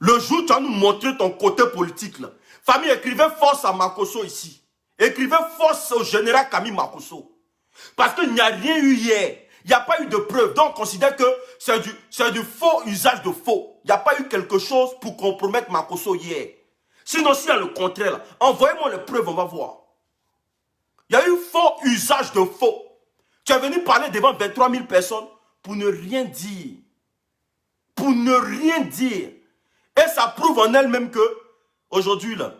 Le jour où tu vas nous montrer ton côté politique, là. Famille, écrivez force à Makosso ici. Écrivez force au général Camille Makosso. Parce qu'il n'y a rien eu hier. Il n'y a pas eu de preuves. Donc, on considère que c'est du faux usage de faux. Il n'y a pas eu quelque chose pour compromettre Makosso hier. Sinon, s'il y a le contraire, envoyez-moi les preuves, on va voir. Il y a eu faux usage de faux. Tu es venu parler devant 23 000 personnes pour ne rien dire. Pour ne rien dire. Et ça prouve en elle-même que, aujourd'hui, là,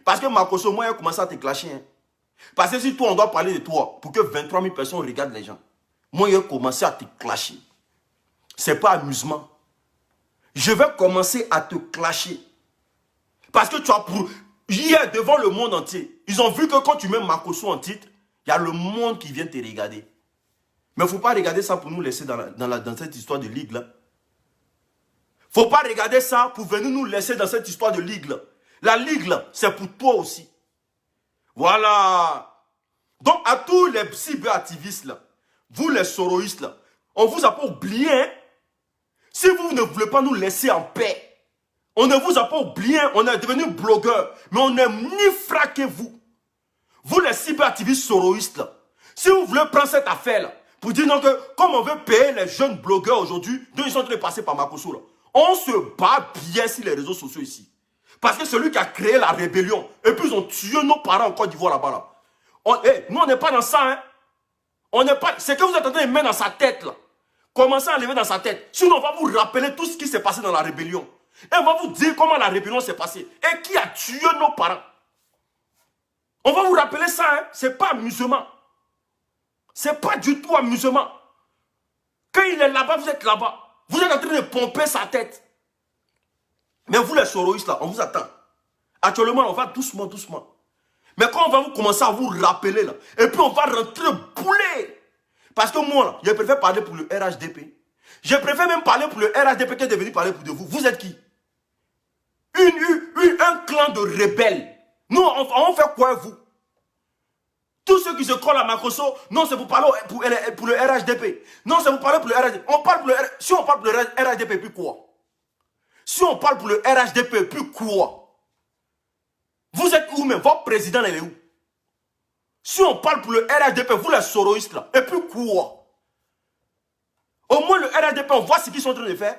parce que Makosso, moi, il a commencé à te clasher. Hein. Parce que si toi, on doit parler de toi, pour que 23 000 personnes regardent les gens, moi, il a commencé à te clasher. C'est pas amusement. Je vais commencer à te clasher. Parce que tu as prouvé, hier, devant le monde entier, ils ont vu que quand tu mets Makosso en titre, il y a le monde qui vient te regarder. Mais il ne faut pas regarder ça pour nous laisser dans cette histoire de ligue là. Il ne faut pas regarder ça pour venir nous laisser dans cette histoire de ligue là. La ligue là, c'est pour toi aussi. Voilà. Donc à tous les cyberactivistes là, vous les soroïstes là, on ne vous a pas oublié. Hein? Si vous ne voulez pas nous laisser en paix, on ne vous a pas oublié, on est devenu blogueur, mais on n'est ni fraqué vous. Vous les cyberactivistes soroïstes là, si vous voulez prendre cette affaire là, pour dire non que comme on veut payer les jeunes blogueurs aujourd'hui, dont ils sont en train de passer par Makosso là, on se bat bien sur les réseaux sociaux ici. Parce que celui qui a créé la rébellion, et puis ils ont tué nos parents en Côte d'Ivoire là-bas là. Nous on n'est pas dans ça hein. On n'est pas. C'est que vous êtes en train de mettre dans sa tête là. Commencez à lever dans sa tête. Sinon on va vous rappeler tout ce qui s'est passé dans la rébellion. Et on va vous dire comment la rébellion s'est passée. Et qui a tué nos parents. On va vous rappeler ça, hein. C'est pas amusement. C'est pas du tout amusement. Quand il est là-bas, vous êtes là-bas. Vous êtes en train de pomper sa tête. Mais vous les soroïstes là, on vous attend. Actuellement, on va doucement, doucement. Mais quand on va vous commencer à vous rappeler là, et puis on va rentrer bouler. Parce que moi là, je préfère parler pour le RHDP. Je préfère même parler pour le RHDP que de venir parler pour de vous. Vous êtes qui? Un clan de rebelles. Nous, on fait quoi vous? Tous ceux qui se collent à Makosso, non, c'est pour parler pour le RHDP. Non, c'est pour parler pour le RHDP. Si on parle pour le RHDP, puis quoi? Si on parle pour le RHDP, puis quoi? Vous êtes où même? Votre président, il est où? Si on parle pour le RHDP, vous les soroïstes là, et puis quoi? Au moins le RHDP, on voit ce qu'ils sont en train de faire.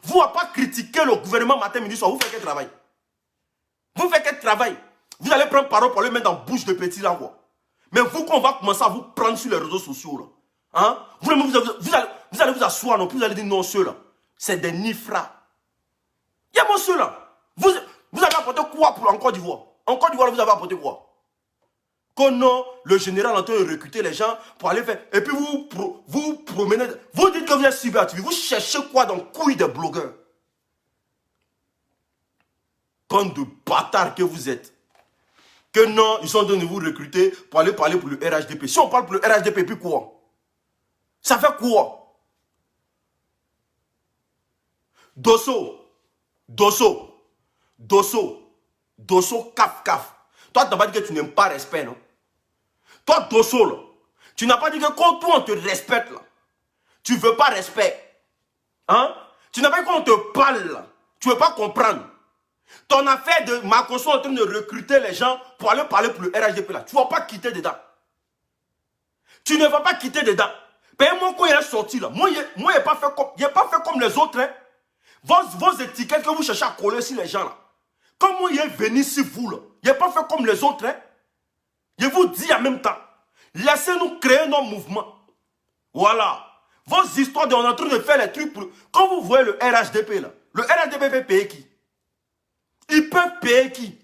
Vous n'avez pas critiqué le gouvernement matin, midi, soir. Vous faites quel travail? Vous faites quel travail? Vous allez prendre parole pour le mettre dans la bouche de petit là, quoi. Mais vous, quand on va commencer à vous prendre sur les réseaux sociaux, là, hein? Vous allez vous asseoir, non plus, vous allez dire non, ceux-là, c'est des nifras. Il y a mon ceux-là. Vous avez apporté quoi pour en Côte d'Ivoire? En Côte d'Ivoire, vous avez apporté quoi? Quand non, le général est en train de recruter les gens pour aller faire. Et puis vous promenez. Vous dites que vous êtes cyberactiviste. Vous cherchez quoi dans le couille des blogueurs? Bande de bâtards que vous êtes. Que non, ils sont en train de vous recruter pour aller parler pour le RHDP. Si on parle pour le RHDP, puis quoi? Ça fait quoi? Dosso, caf. Toi, tu n'as pas dit que tu n'aimes pas respect, non? Toi, Dosso, là, tu n'as pas dit que quand toi, on te respecte, là, tu ne veux pas respect. Hein? Tu n'as pas dit qu'on te parle, là, tu ne veux pas comprendre. Ton affaire de Makosso en train de recruter les gens pour aller parler pour le RHDP, là, tu ne vas pas quitter dedans. Tu ne vas pas quitter dedans. Payez-moi quand il est sorti, là. Moi, il n'a pas fait comme les autres, hein. Vos étiquettes que vous cherchez à coller sur les gens, là. Comme moi, il est venu sur vous, là. Il n'a pas fait comme les autres, hein. Je vous dis en même temps, laissez-nous créer nos mouvements. Voilà. Vos histoires, on est en train de faire les trucs pour... Quand vous voyez le RHDP, là, le RHDP peut payer qui? Ils peuvent payer qui?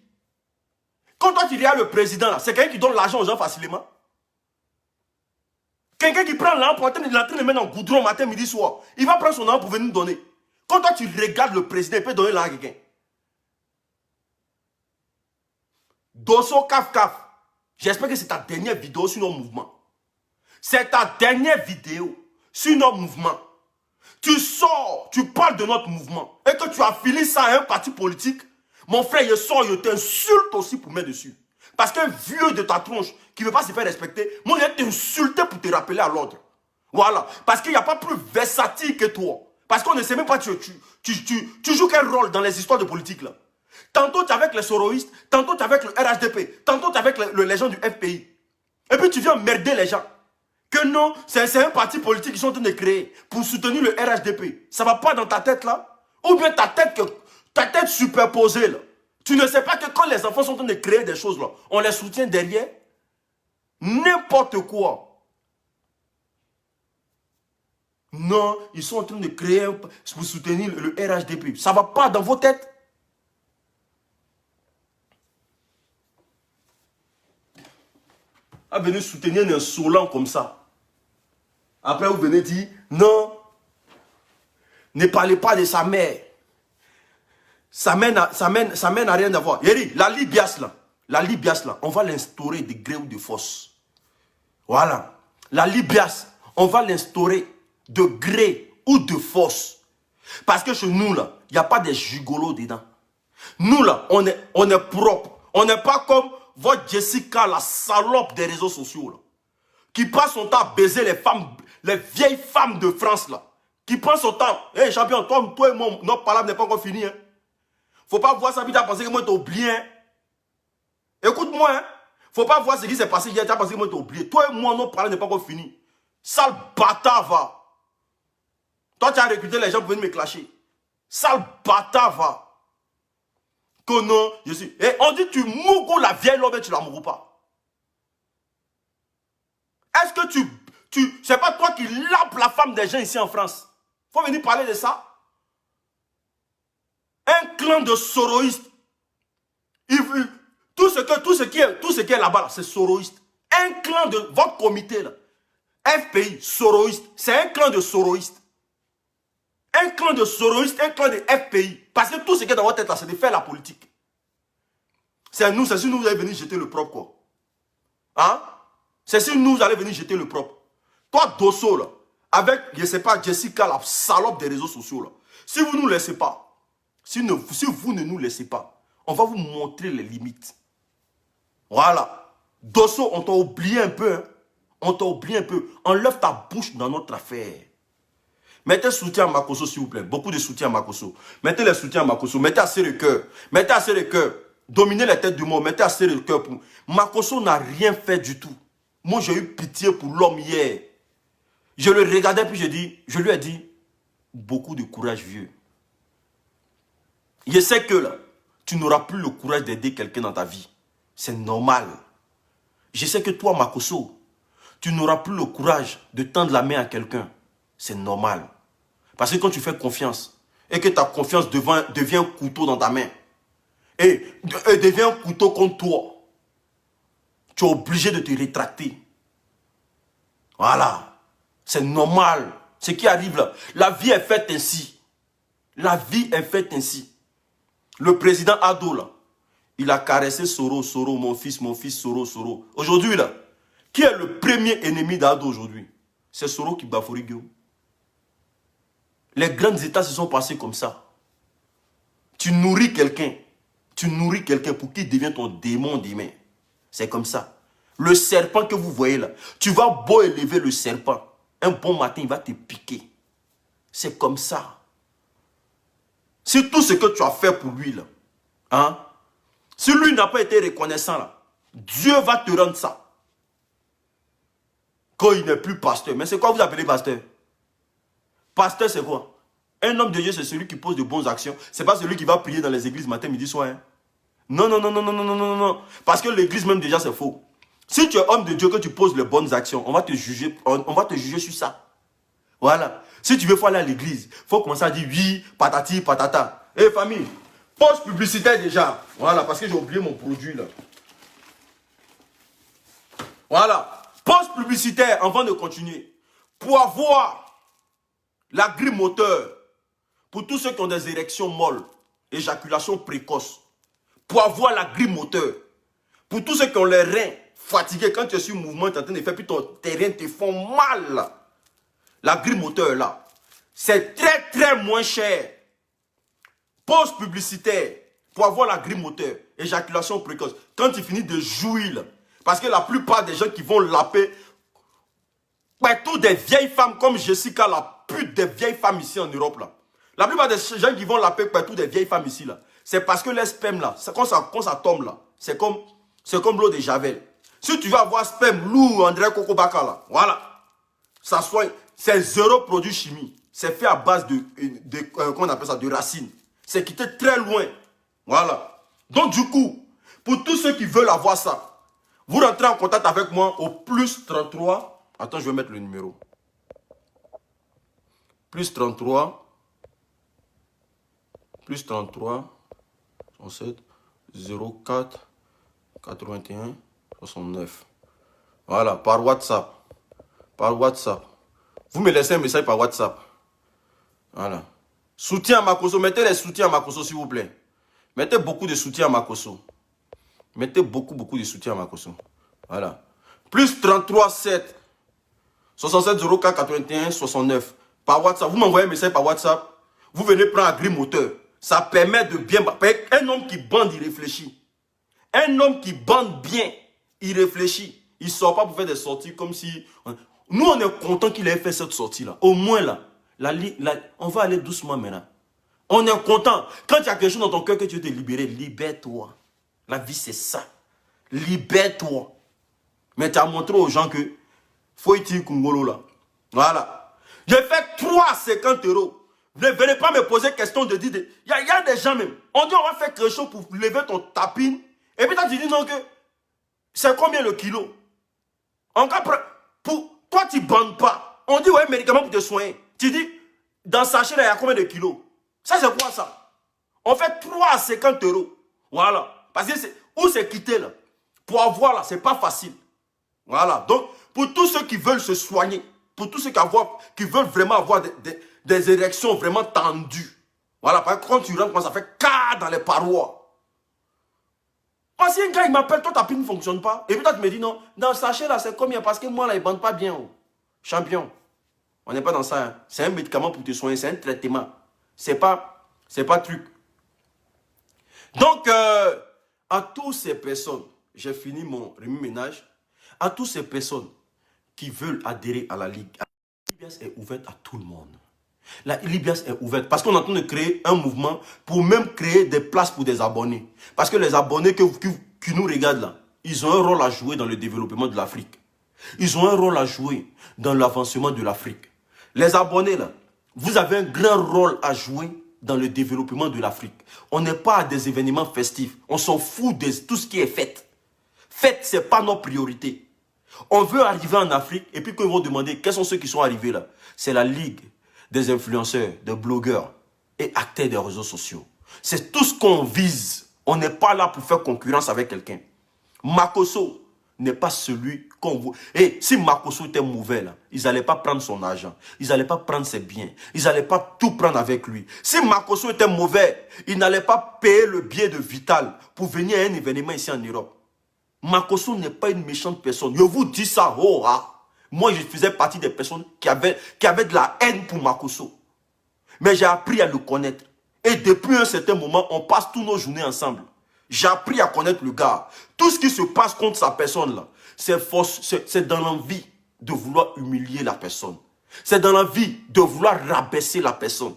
Quand toi, tu regardes le président, là, c'est quelqu'un qui donne l'argent aux gens facilement. Quelqu'un qui prend l'argent pour de le mettre dans le goudron matin, midi, soir. Il va prendre son argent pour venir nous donner. Quand toi, tu regardes le président, il peut donner l'argent à quelqu'un. Dosso caf. J'espère que c'est ta dernière vidéo sur nos mouvements. C'est ta dernière vidéo sur nos mouvements. Tu sors, tu parles de notre mouvement et que tu affilies ça à un parti politique. Mon frère, je sors, je t'insulte aussi pour mettre dessus. Parce qu'un vieux de ta tronche qui ne veut pas se faire respecter, moi, je vais t'insulter pour te rappeler à l'ordre. Voilà. Parce qu'il n'y a pas plus versatile que toi. Parce qu'on ne sait même pas, tu joues quel rôle dans les histoires de politique là. Tantôt tu es avec les soroïstes, tantôt tu es avec le RHDP, tantôt tu es avec les gens du FPI. Et puis tu viens merder les gens. Que non, c'est un parti politique qu'ils sont en train de créer pour soutenir le RHDP. Ça ne va pas dans ta tête là? Ou bien ta tête superposée là. Tu ne sais pas que quand les enfants sont en train de créer des choses là, on les soutient derrière? N'importe quoi. Non, ils sont en train de créer pour soutenir le RHDP. Ça ne va pas dans vos têtes. À venir soutenir un insolent comme ça. Après, vous venez dire, non, ne parlez pas de sa mère. Sa mère n'a rien à voir. Yeri, la Libias là, on va l'instaurer de gré ou de force. Voilà. La Libias, on va l'instaurer de gré ou de force. Parce que chez nous là, il n'y a pas de gigolos dedans. Nous là, on est propre. On n'est pas comme votre Jessica, la salope des réseaux sociaux là. Qui passe son temps à baiser les femmes, les vieilles femmes de France là. Qui prend son temps. Hé champion, toi et moi, notre palabre n'est pas encore finie. Hein. Faut pas voir ça, puis tu as pensé que moi t'as oublié. Hein. Écoute-moi, hein. Faut pas voir ce qui s'est passé hier, tu as pensé que moi t'as oublié. Toi et moi, notre palabre n'est pas encore fini. Sale bâtard va. Toi tu as recruté les gens pour venir me clasher. Sale bâtard va. Que non, je suis. Et on dit tu mougou la vieille lobe, tu la mougou pas. Est-ce que c'est pas toi qui lapes la femme des gens ici en France? Faut venir parler de ça. Un clan de soroïstes. Tout ce qui est là-bas, c'est soroïste. Un clan de votre comité là. FPI, soroïste. C'est un clan de soroïstes. Un clan de soroïstes, un clan de FPI. Parce que tout ce qui est dans votre tête là, c'est de faire la politique. C'est si nous vous allez venir jeter le propre quoi. Hein? C'est si nous allez venir jeter le propre. Toi, Dosso, là, avec, je sais pas, Jessica, la salope des réseaux sociaux, là, si vous ne nous laissez pas, si vous ne nous laissez pas, on va vous montrer les limites. Voilà. Dosso, on t'a oublié un peu. Hein? On t'a oublié un peu. Enlève ta bouche dans notre affaire. Mettez soutien à Makosso, s'il vous plaît. Beaucoup de soutien à Makosso. Mettez le soutien à Makosso. Mettez assez de cœur. Mettez assez de cœur. Dominez les têtes du monde. Mettez assez de cœur. Makosso n'a rien fait du tout. Moi, j'ai eu pitié pour l'homme hier. Je le regardais, puis je lui ai dit, beaucoup de courage, vieux. Je sais que là, tu n'auras plus le courage d'aider quelqu'un dans ta vie. C'est normal. Je sais que toi, Makosso, tu n'auras plus le courage de tendre la main à quelqu'un. C'est normal. Parce que quand tu fais confiance, et que ta confiance devient un couteau dans ta main, et devient un couteau contre toi, tu es obligé de te rétracter. Voilà. C'est normal. Ce qui arrive là. La vie est faite ainsi. La vie est faite ainsi. Le président Ado là, il a caressé Soro, mon fils, Soro. Aujourd'hui là, qui est le premier ennemi d'Ado aujourd'hui? C'est Soro qui bafoue Guillaume. Les grands états se sont passés comme ça. Tu nourris quelqu'un pour qu'il devienne ton démon demain. C'est comme ça. Le serpent que vous voyez là, tu vas beau élever le serpent. Un bon matin, il va te piquer. C'est comme ça. Si tout ce que tu as fait pour lui là, hein, si lui n'a pas été reconnaissant là, Dieu va te rendre ça. Quand il n'est plus pasteur. Mais c'est quoi vous appelez pasteur? Pasteur c'est quoi? Un homme de Dieu c'est celui qui pose de bonnes actions. C'est pas celui qui va prier dans les églises matin, midi, soir. Hein. Non. Parce que l'église même déjà c'est faux. Si tu es homme de Dieu, que tu poses les bonnes actions, on va te juger sur ça. Voilà. Si tu veux aller à l'église, il faut commencer à dire oui, patati, patata. Eh famille, pause publicitaire déjà. Voilà, parce que j'ai oublié mon produit là. Voilà. Pause publicitaire avant de continuer. Pour avoir la grille moteur, pour tous ceux qui ont des érections molles, éjaculation précoce, pour avoir la grille moteur, pour tous ceux qui ont les reins fatigués, quand tu es sur mouvement, tu es en train de faire, puis tes reins te font mal. La grille moteur là, c'est très moins cher. Pause publicitaire pour avoir la grille moteur, éjaculation précoce. Quand tu finis de jouir, là, parce que la plupart des gens qui vont laper, tous des vieilles femmes comme Jessica, la pute des vieilles femmes ici en Europe, là. La plupart des gens qui vont laper partout des vieilles femmes ici, là, c'est parce que les spermes, là, quand ça tombe, là, c'est comme l'eau de Javel. Si tu veux avoir sperme lourd, André Coco Baka, là, voilà. Ça soigne. C'est zéro produit chimique. C'est fait à base comment on appelle ça, de racines. C'est quitté très loin. Voilà. Donc, du coup, pour tous ceux qui veulent avoir ça, vous rentrez en contact avec moi au plus 33. Attends, je vais mettre le numéro. Plus 33. Plus 33. 67. 04. 81. 69. Voilà, par WhatsApp. Par WhatsApp. Vous me laissez un message par WhatsApp. Voilà. Soutien à Makosso. Mettez les soutiens à Makosso, s'il vous plaît. Mettez beaucoup de soutien à Makosso. Mettez beaucoup de soutien à Makosso. Voilà. Plus 33 7 67 04 81 69. Par WhatsApp. Vous m'envoyez un message par WhatsApp. Vous venez prendre un gris moteur. Ça permet de bien... Un homme qui bande, il réfléchit. Un homme qui bande bien, il réfléchit. Il ne sort pas pour faire des sorties comme si... Nous, on est content qu'il ait fait cette sortie-là. Au moins, là, on va aller doucement maintenant. On est content. Quand il y a quelque chose dans ton cœur que tu veux te libérer, libère-toi. La vie, c'est ça. Libère-toi. Mais tu as montré aux gens que faut être Kungolo là. Voilà. J'ai fait 3,50 €. Ne venez pas me poser question de dire... Il y a des gens même. On dit on va faire quelque chose pour lever ton tapine. Et puis toi, tu dis non que... C'est combien le kilo? En cas, pour toi, tu ne bandes pas. On dit ouais, médicament pour te soigner. Tu dis, dans sachet, là, il y a combien de kilos? Ça, c'est quoi ça? On fait 3,50 €. Voilà. Parce que où c'est quitté là? Pour avoir là, c'est pas facile. Voilà. Donc, pour tous ceux qui veulent se soigner, pour tous ceux qui veulent vraiment avoir des érections vraiment tendues. Voilà. Parce que quand tu rentres, ça fait cas dans les parois. Parce qu'un gars, il m'appelle, toi, ta pile ne fonctionne pas. Et puis toi, tu me dis non, dans le sachet là, c'est combien? Parce que moi là, il ne bande pas bien. Oh. Champion. On n'est pas dans ça. Hein. C'est un médicament pour te soigner, c'est un traitement. C'est pas truc. Donc, à toutes ces personnes, j'ai fini mon remis-ménage. À toutes ces personnes qui veulent adhérer à la Ligue, la Libias est ouverte à tout le monde. La Libias est ouverte parce qu'on est en train de créer un mouvement pour même créer des places pour des abonnés. Parce que les abonnés qui nous regardent là, ils ont un rôle à jouer dans le développement de l'Afrique. Ils ont un rôle à jouer dans l'avancement de l'Afrique. Les abonnés là, vous avez un grand rôle à jouer dans le développement de l'Afrique. On n'est pas à des événements festifs. On s'en fout de tout ce qui est fête. Fête, ce n'est pas notre priorité. On veut arriver en Afrique et puis quand ils vont demander quels sont ceux qui sont arrivés là, c'est la Ligue des influenceurs, des blogueurs et acteurs des réseaux sociaux. C'est tout ce qu'on vise. On n'est pas là pour faire concurrence avec quelqu'un. Makosso n'est pas celui qu'on veut. Et si Makosso était mauvais, là, ils n'allaient pas prendre son argent. Ils n'allaient pas prendre ses biens. Ils n'allaient pas tout prendre avec lui. Si Makosso était mauvais, ils n'allaient pas payer le billet de Vital pour venir à un événement ici en Europe. Makosso n'est pas une méchante personne. Je vous dis ça, oh, ah. Moi, je faisais partie des personnes qui avaient de la haine pour Makosso. Mais j'ai appris à le connaître. Et depuis un certain moment, on passe tous nos journées ensemble. J'ai appris à connaître le gars. Tout ce qui se passe contre sa personne là, c'est dans l'envie de vouloir humilier la personne. C'est dans l'envie de vouloir rabaisser la personne.